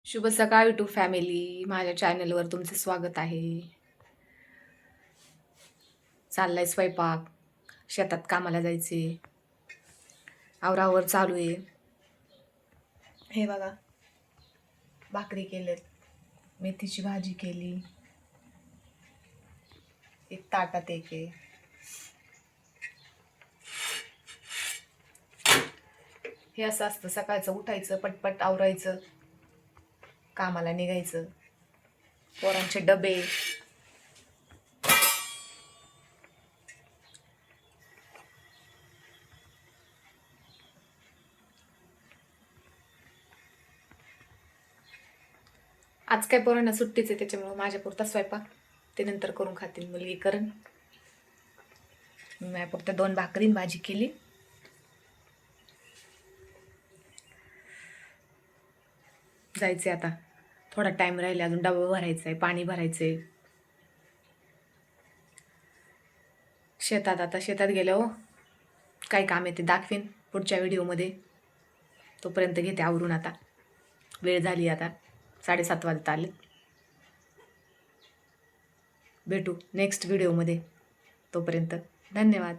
शुभ सकाळ YouTube family. माझ्या चॅनलवर तुमचं स्वागत आहे. चाललाय स्वयंपाक, शेतात कामाला जायचे, आवरावर चालू आहे. हे बघा, भाकरी केलेत, मेथीची भाजी केली, एक ताटात एक आहे. हे असं असतं, सकाळचं उठायचं, पटपट आवरायचं, कामाला निघायचं, पोरांचे डबे. आज काय पोरांना सुट्टीच आहे, त्याच्यामुळे माझ्यापुरता स्वयंपाक ते नंतर करून खातील, मुलगी करण. माझ्यापुरता 2 भाकरी आणि भाजी केली. जायचे आता, थोडा टाइम राहिला, अजून डबा भरायचा आहे, पाणी भरायचं आहे. शेतात आता शेतात गेलो, काय काम आहे ते दाखवीन पुढच्या व्हिडिओमध्ये. तोपर्यंत घेते आवरून. आता वेळ झाली, आता 7:30 वाजत आले. भेटू नेक्स्ट व्हिडिओमध्ये. तोपर्यंत धन्यवाद.